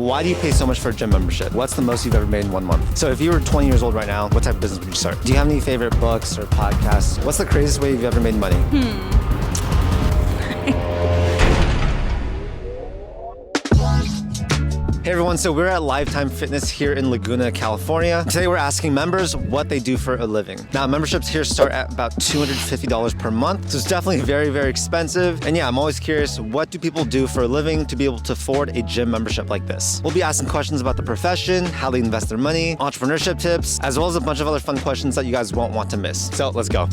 Why do you pay so much for a gym membership? What's the most you've ever made in 1 month? So if you were 20 years old right now, what type of business would you start? Do you have any favorite books or podcasts? What's the craziest way you've ever made money? Hey everyone, so we're at Lifetime Fitness here in Laguna, California. Today we're asking members what they do for a living. Now memberships here start at about $250 per month, so it's definitely very, very expensive. And yeah, I'm always curious, what do people do for a living to be able to afford a gym membership like this? We'll be asking questions about the profession, how they invest their money, entrepreneurship tips, as well as a bunch of other fun questions that you guys won't want to miss. So let's go.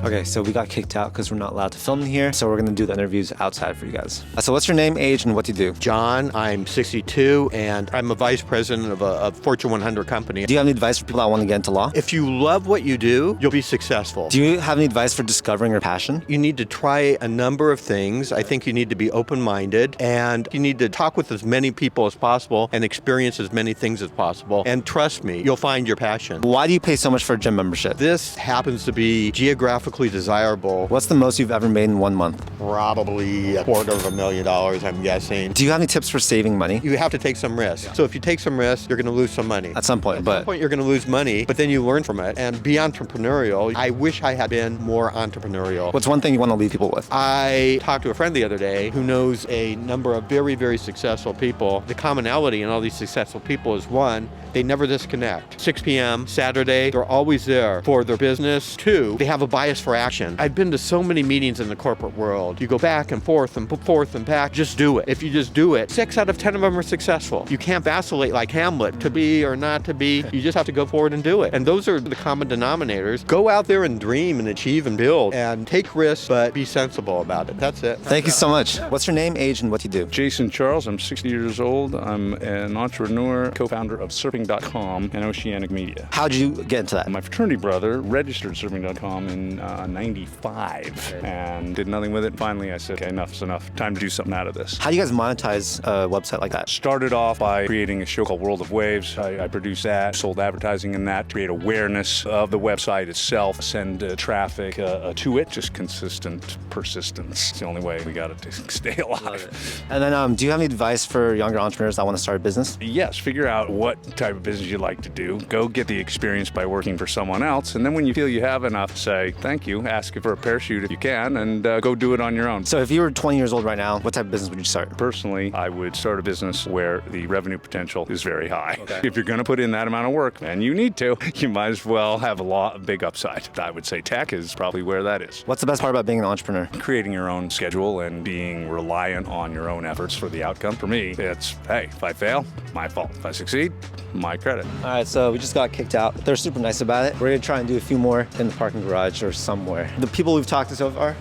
Okay, so we got kicked out because we're not allowed to film in here, so we're gonna do the interviews outside for you guys. So what's your name, age, and what do you do? John, I'm 62, and I'm a vice president of a Fortune 100 company. Do you have any advice for people that want to get into law? If you love what you do, you'll be successful. Do you have any advice for discovering your passion? You need to try a number of things. I think you need to be open-minded, and you need to talk with as many people as possible and experience as many things as possible. And trust me, you'll find your passion. Why do you pay so much for a gym membership? This happens to be geographically desirable. What's the most you've ever made in 1 month? Probably $250,000, I'm guessing. Do you have any tips for saving money? You have to take some risk. So if you take some risk, you're going to lose some money. At some point, At some point, you're going to lose money, but then you learn from it and be entrepreneurial. I wish I had been more entrepreneurial. What's one thing you want to leave people with? I talked to a friend the other day who knows a number of very, very successful people. The commonality in all these successful people is one, they never disconnect. 6 p.m. Saturday, they're always there for their business. Two, they have a bias for action. I've been to so many meetings in the corporate world. You go back and forth and back. Just do it. If you just do it, 6 out of 10 of them are successful. You can't vacillate like Hamlet, to be or not to be. You just have to go forward and do it. And those are the common denominators. Go out there and dream and achieve and build and take risks, but be sensible about it. That's it. Thank you so much. What's your name, age, and what do you do? Jason Charles, I'm 60 years old. I'm an entrepreneur, co-founder of Surfing.com and Oceanic Media. How'd you get into that? My fraternity brother registered Surfing.com in 95 and did nothing with it. Finally, I said, okay, enough's enough. Time to do something out of this. How do you guys monetize a website like that? Started off by creating a show called World of Waves. I produced that, sold advertising in that, create awareness of the website itself, send traffic to it, just consistent persistence. It's the only way we got it to stay alive. And then do you have any advice for younger entrepreneurs that want to start a business? Yes, figure out what type of business you like to do. Go get the experience by working for someone else, and then when you feel you have enough, say thank you, ask for a parachute if you can, and go do it on your own. So if you were 20 years old right now, what type of business would you start? Personally, I would start a business where the revenue potential is very high. Okay. If you're going to put in that amount of work, and you need to, you might as well have a big upside. I would say tech is probably where that is. What's the best part about being an entrepreneur? Creating your own schedule and being reliant on your own efforts for the outcome. For me, it's, hey, if I fail, my fault. If I succeed, my credit. All right, so we just got kicked out. They're super nice about it. We're gonna try and do a few more in the parking garage or somewhere. The people we've talked to so far,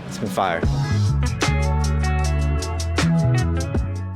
it's been fire.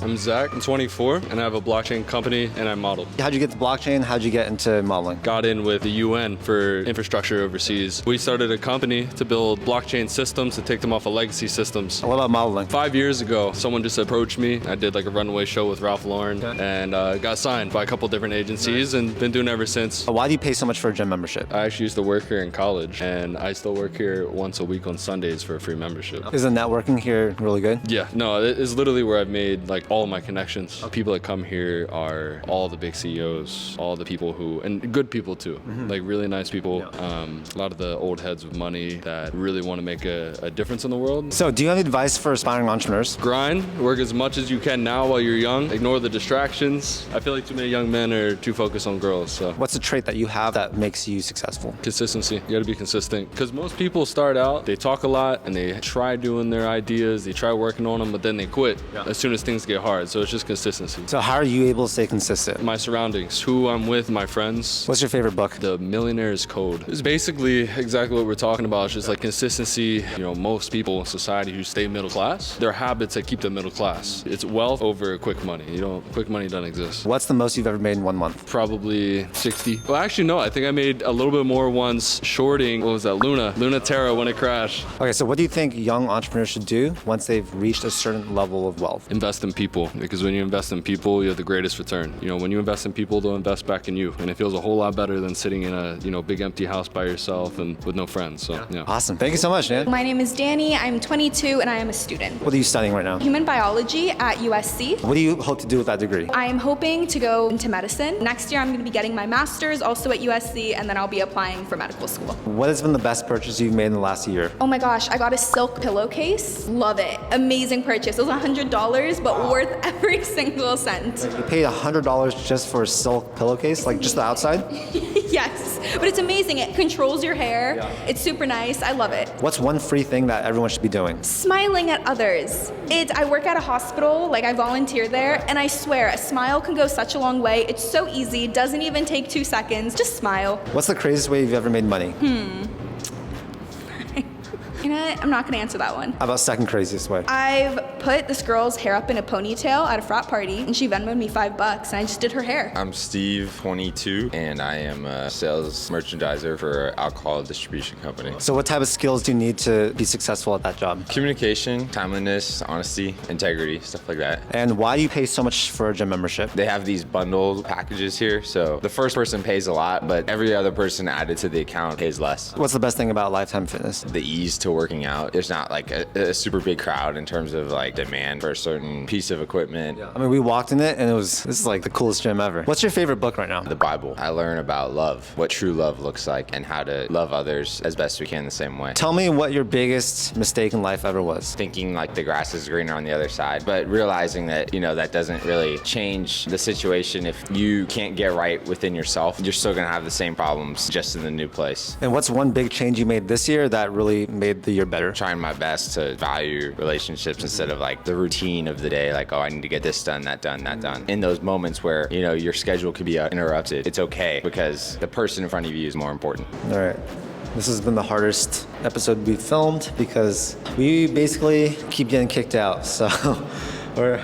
I'm Zach, I'm 24, and I have a blockchain company, and I model. How'd you get the blockchain? How'd you get into modeling? Got in with the UN for infrastructure overseas. We started a company to build blockchain systems to take them off of legacy systems. What about modeling? 5 years ago, someone just approached me. I did like a runway show with Ralph Lauren, and got signed by a couple different agencies, and been doing it ever since. Why do you pay so much for a gym membership? I actually used to work here in college, and I still work here once a week on Sundays for a free membership. Is the networking here really good? Yeah, no, it's literally where I've made like all my connections. People that come here are all the big CEOs, all the people who, and good people too, like really nice people. A lot of the old heads with money that really want to make a difference in the world. So do you have advice for aspiring entrepreneurs? Grind, work as much as you can now while you're young, ignore the distractions. I feel like too many young men are too focused on girls. So what's a trait that you have that makes you successful? Consistency. You gotta be consistent. Because most people start out, they talk a lot and they try doing their ideas, they try working on them, but then they quit as soon as things get hard. So it's just consistency. So how are you able to stay consistent? My surroundings, who I'm with, my friends. What's your favorite book? The Millionaire's Code. It's basically exactly what we're talking about. It's just like consistency. You know, most people in society who stay middle class, their habits that keep them middle class. It's wealth over quick money. Quick money doesn't exist. What's the most you've ever made in 1 month? Probably 60. Well, actually, no. I think I made a little bit more once shorting, what was that, Luna Terra when it crashed. Okay, so what do you think young entrepreneurs should do once they've reached a certain level of wealth? Invest in people. people, because when you invest in people, you have the greatest return. You know, when you invest in people, they'll invest back in you, and it feels a whole lot better than sitting in a big empty house by yourself and with no friends. So yeah. Awesome. Thank you so much, Nan. My name is Danny. I'm 22 and I am a student. What are you studying right now? Human biology at USC. What do you hope to do with that degree? I am hoping to go into medicine. Next year I'm going to be getting my master's also at USC, and then I'll be applying for medical school. What has been the best purchase you've made in the last year? Oh my gosh, I got a silk pillowcase. Love it. Amazing purchase. It was $100, but worth every single cent. You paid $100 just for a silk pillowcase, like just the outside? Yes, but it's amazing. It controls your hair. It's super nice. I love it. What's one free thing that everyone should be doing? Smiling at others. I work at a hospital, like I volunteer there, and I swear a smile can go such a long way. It's so easy, doesn't even take 2 seconds. Just smile. What's the craziest way you've ever made money? You know what? I'm not gonna answer that one. How about second craziest way? I've put this girl's hair up in a ponytail at a frat party, and she Venmoed me $5, and I just did her hair. I'm Steve, 22, and I am a sales merchandiser for an alcohol distribution company. So what type of skills do you need to be successful at that job? Communication, timeliness, honesty, integrity, stuff like that. And why do you pay so much for a gym membership? They have these bundled packages here, so the first person pays a lot, but every other person added to the account pays less. What's the best thing about Lifetime Fitness? The ease to working out. There's not like a super big crowd in terms of like demand for a certain piece of equipment. I mean, we walked in it and this is like the coolest gym ever. What's your favorite book right now? The Bible. I learn about love, what true love looks like, and how to love others as best we can the same way. Tell me what your biggest mistake in life ever was. Thinking like the grass is greener on the other side, but realizing that, that doesn't really change the situation. If you can't get right within yourself, you're still gonna have the same problems just in the new place. And what's one big change you made this year that really made the year better? Trying my best to value relationships instead of like the routine of the day, like, oh, I need to get this done, that done, that done. In those moments where, your schedule could be interrupted, it's okay because the person in front of you is more important. All right. This has been the hardest episode we've filmed because we basically keep getting kicked out. So we're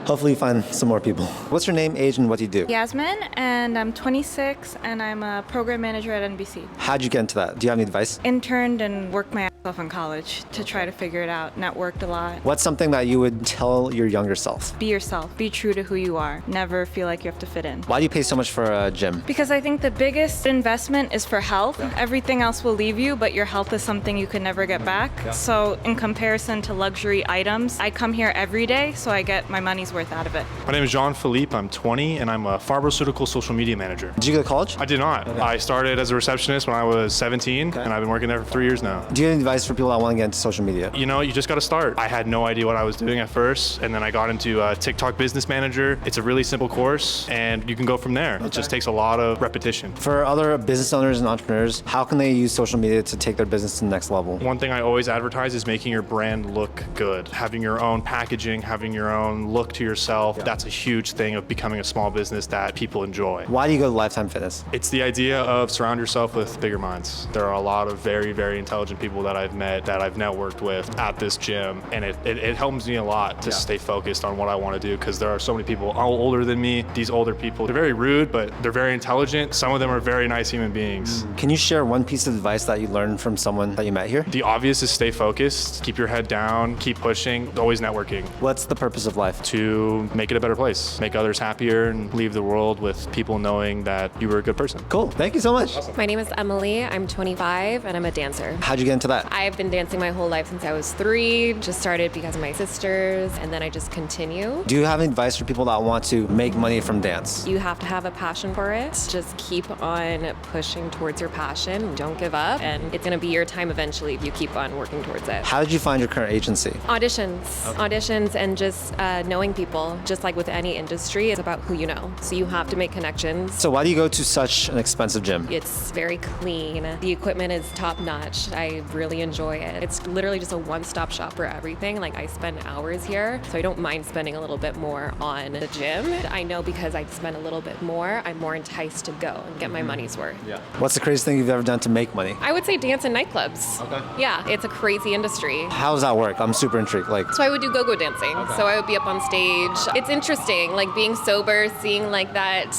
hopefully find some more people. What's your name, age, and what do you do? Yasmin, and I'm 26, and I'm a program manager at NBC. How'd you get into that? Do you have any advice? Interned and worked my ass off in college to try to figure it out. Networked a lot. What's something that you would tell your younger self? Be yourself. Be true to who you are. Never feel like you have to fit in. Why do you pay so much for a gym? Because I think the biggest investment is for health. Everything else will leave you, but your health is something you can never get back. So in comparison to luxury items, I come here every day, so I get my money's worth out of it. My name is Jean-Philippe. I'm 20, and I'm a pharmaceutical social media manager. Did you go to college? I did not. Okay. I started as a receptionist when I was 17, and I've been working there for 3 years now. Do you have any advice for people that want to get into social media? You just got to start. I had no idea what I was doing at first, and then I got into TikTok Business Manager. It's a really simple course, and you can go from there. It just takes a lot of repetition. For other business owners and entrepreneurs, how can they use social media to take their business to the next level? One thing I always advertise is making your brand look good. Having your own packaging, having your own look to yourself. That's a huge thing of becoming a small business that people enjoy. Why do you go to Lifetime Fitness? It's the idea of surround yourself with bigger minds. There are a lot of very, very intelligent people that I've met, that I've networked with at this gym, and it helps me a lot to stay focused on what I want to do, because there are so many people all older than me. These older people, they're very rude, but they're very intelligent. Some of them are very nice human beings. Can you share one piece of advice that you learned from someone that you met here? The obvious is stay focused, keep your head down, keep pushing, always networking. What's the purpose of life? To make it a better place, make others happier, and leave the world with people knowing that you were a good person. Cool. Thank you so much. Awesome. My name is Emily. I'm 25 and I'm a dancer. How'd you get into that? I've been dancing my whole life since I was 3. Just started because of my sisters, and then I just continue. Do you have any advice for people that want to make money from dance? You have to have a passion for it. Just keep on pushing towards your passion. Don't give up, and it's gonna be your time eventually if you keep on working towards it. How did you find your current agency? Auditions, and just knowing people. Just like with any industry, it's about who you know. So you have to make connections. So why do you go to such an expensive gym? It's very clean. The equipment is top notch. I really enjoy it. It's literally just a one-stop shop for everything. Like, I spend hours here, so I don't mind spending a little bit more on the gym. I know because I spend a little bit more, I'm more enticed to go and get my money's worth. Yeah. What's the craziest thing you've ever done to make money? I would say dance in nightclubs. Okay. Yeah, it's a crazy industry. How does that work? I'm super intrigued. So I would do go-go dancing. So I would be up on stage age. It's interesting, like being sober, seeing like that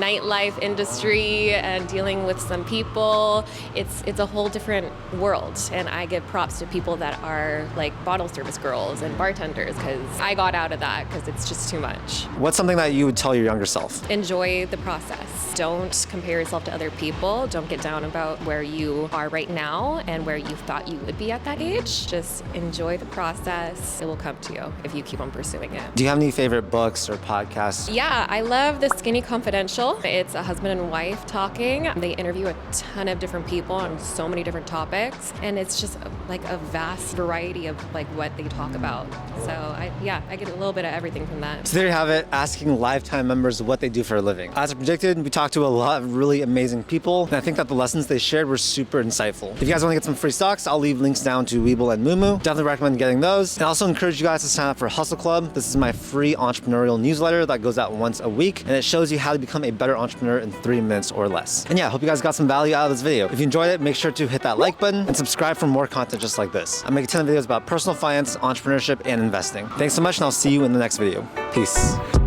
nightlife industry and dealing with some people. It's a whole different world, and I give props to people that are like bottle service girls and bartenders, because I got out of that because it's just too much. What's something that you would tell your younger self? Enjoy the process. Don't compare yourself to other people. Don't get down about where you are right now and where you thought you would be at that age. Just enjoy the process. It will come to you if you keep on pursuing it. Do you have any favorite books or podcasts? Yeah, I love The Skinny Confidential. It's a husband and wife talking. They interview a ton of different people on so many different topics, and it's just like a vast variety of like what they talk about. So I get a little bit of everything from that. So there you have it, asking lifetime members what they do for a living. As I predicted, we talked to a lot of really amazing people, and I think that the lessons they shared were super insightful. If you guys want to get some free stocks, I'll leave links down to Webull and Moomoo. Definitely recommend getting those. And I also encourage you guys to sign up for Hustle Club. This is my free entrepreneurial newsletter that goes out once a week, and it shows you how to become a better entrepreneur in 3 minutes or less. And yeah, I hope you guys got some value out of this video. If you enjoyed it, make sure to hit that like button and subscribe for more content just like this. I make a ton of videos about personal finance, entrepreneurship, and investing. Thanks so much, and I'll see you in the next video. Peace.